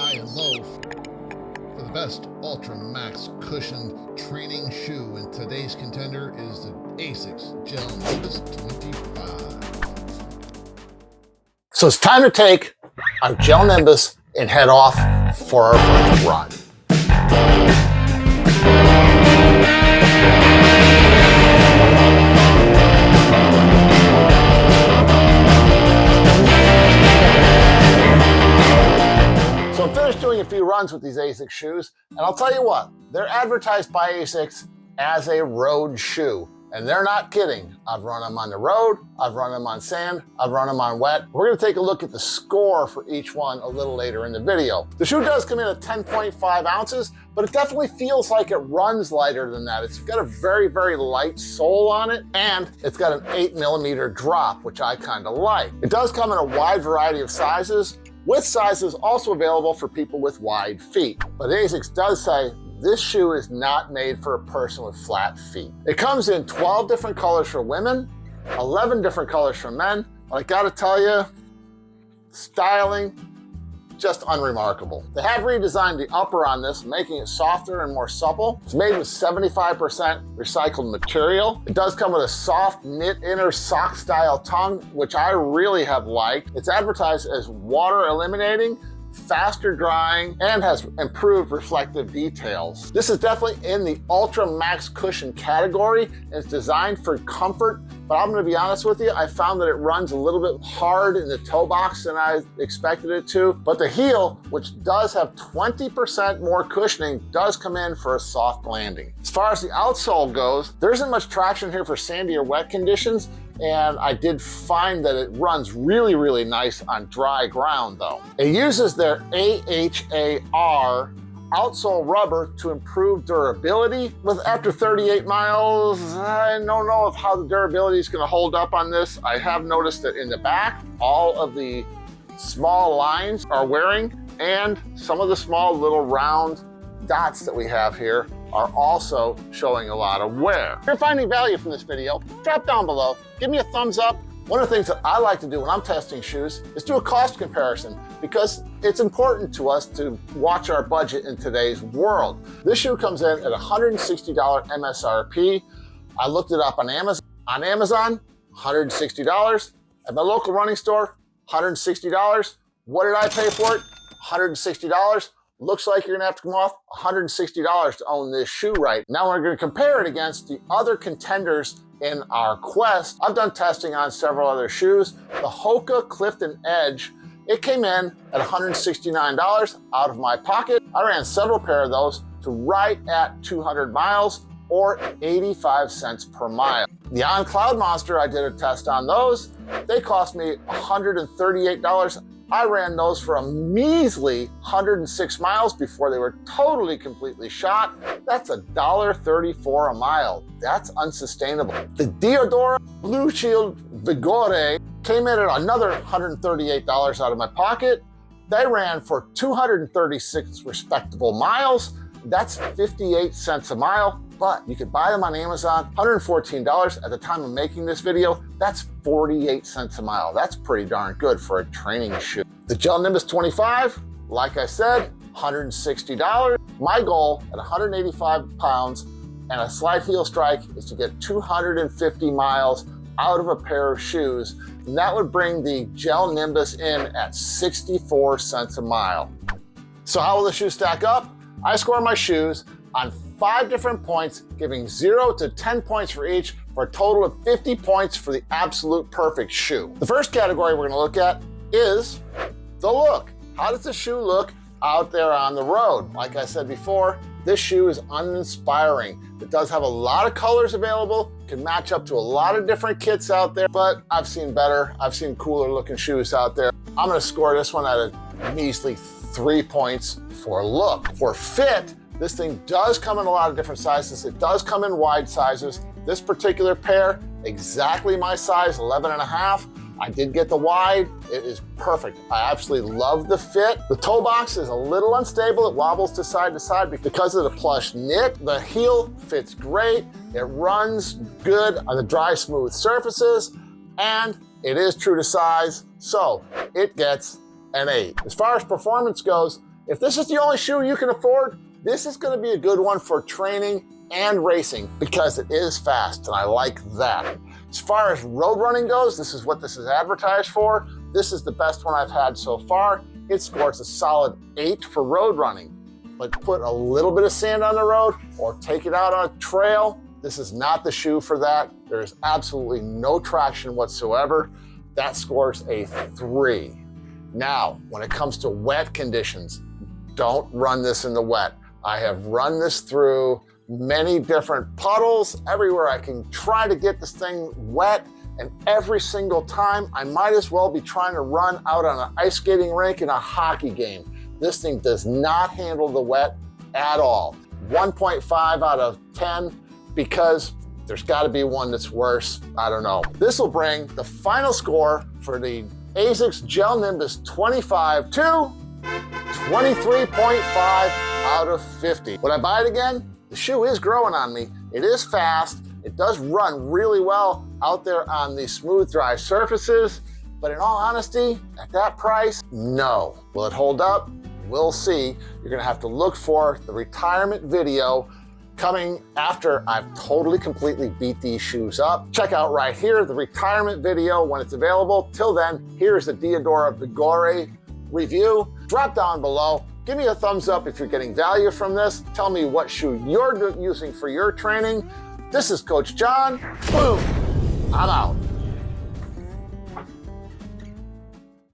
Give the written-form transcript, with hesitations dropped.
high and low for the best Ultra Max cushioned training shoe, and today's contender is the Asics Gel Nimbus 25. So it's time to take our Gel Nimbus and head off for our first run. So I'm finished doing a few runs with these Asics shoes, and I'll tell you what, they're advertised by Asics as a road shoe. And they're not kidding. I've run them on the road, I've run them on sand, I've run them on wet. We're gonna take a look at the score for each one a little later in the video. The shoe does come in at 10.5 ounces, but it definitely feels like it runs lighter than that. It's got a very, very light sole on it, and it's got an 8mm drop, which I kind of like. It does come in a wide variety of sizes, with sizes also available for people with wide feet. But Asics does say this shoe is not made for a person with flat feet. It comes in 12 different colors for women, 11 different colors for men. But I gotta tell you, styling, just unremarkable. They have redesigned the upper on this, making it softer and more supple. It's made with 75% recycled material. It does come with a soft knit inner sock style tongue, which I really have liked. It's advertised as water eliminating, faster drying, and has improved reflective details. This is definitely in the Ultra Max Cushion category, and it's designed for comfort, but I'm gonna be honest with you, I found that it runs a little bit hard in the toe box than I expected it to, but the heel, which does have 20% more cushioning, does come in for a soft landing. As far as the outsole goes, there isn't much traction here for sandy or wet conditions, and I did find that it runs really, really nice on dry ground though. It uses their AHAR outsole rubber to improve durability. After 38 miles, I don't know if how the durability is gonna hold up on this. I have noticed that in the back, all of the small lines are wearing, and some of the small little round dots that we have here are also showing a lot of wear. If you're finding value from this video, drop down below, give me a thumbs up. One of the things that I like to do when I'm testing shoes is do a cost comparison, because it's important to us to watch our budget in today's world. This shoe comes in at $160 MSRP. I looked it up on Amazon. On Amazon, $160. At my local running store, $160. What did I pay for it? $160. Looks like you're gonna have to come off $160 to own this shoe right. Now we're gonna compare it against the other contenders in our quest. I've done testing on several other shoes. The Hoka Clifton Edge, it came in at $169 out of my pocket. I ran several pair of those to right at 200 miles or 85 cents per mile. The On Cloud Monster, I did a test on those. They cost me $138. I ran those for a measly 106 miles before they were totally, completely shot. That's $1.34 a mile. That's unsustainable. The Diadora Blue Shield Vigori came in at another $138 out of my pocket. They ran for 236 respectable miles. That's 58 cents a mile, but you could buy them on Amazon, $114 at the time of making this video. That's 48 cents a mile. That's pretty darn good for a training shoe. The Gel Nimbus 25, like I said, $160. My goal at 185 pounds and a slight heel strike is to get 250 miles out of a pair of shoes, and that would bring the Gel Nimbus in at 64 cents a mile. So how will the shoe stack up? I score my shoes on 5 different points, giving 0 to 10 points for each, for a total of 50 points for the absolute perfect shoe. The first category we're gonna look at is the look. How does the shoe look out there on the road? Like I said before, this shoe is uninspiring. It does have a lot of colors available, can match up to a lot of different kits out there, but I've seen better, I've seen cooler looking shoes out there. I'm gonna score this one at a measly 3 points for look. For fit, this thing does come in a lot of different sizes. It does come in wide sizes. This particular pair, exactly my size, 11.5. I did get the wide. It is perfect. I absolutely love the fit. The toe box is a little unstable. It wobbles to side because of the plush knit. The heel fits great. It runs good on the dry, smooth surfaces, and it is true to size, so it gets an 8. As far as performance goes, If this is the only shoe you can afford, this is gonna be a good one for training and racing because it is fast, and I like that. As far as road running goes, this is what this is advertised for. This is the best one I've had so far. It scores a solid 8 for road running. But put a little bit of sand on the road or take it out on a trail, this is not the shoe for that. There's absolutely no traction whatsoever. That scores a 3. Now, when it comes to wet conditions, don't run this in the wet. I have run this through many different puddles, everywhere I can try to get this thing wet, and every single time I might as well be trying to run out on an ice skating rink in a hockey game. This thing does not handle the wet at all. 1.5 out of 10 because there's gotta be one that's worse. I don't know. This will bring the final score for the Asics Gel Nimbus 25 to 23.5 out of 50. Would I buy it again? The shoe is growing on me. It is fast. It does run really well out there on the smooth, dry surfaces. But in all honesty, at that price, no. Will it hold up? We'll see. You're gonna have to look for the retirement video coming after I've totally, completely beat these shoes up. Check out right here the retirement video when it's available. Till then, here's the Diadora Vigori review. Drop down below. Give me a thumbs up if you're getting value from this. Tell me what shoe you're using for your training. This is Coach John. Boom. I'm out.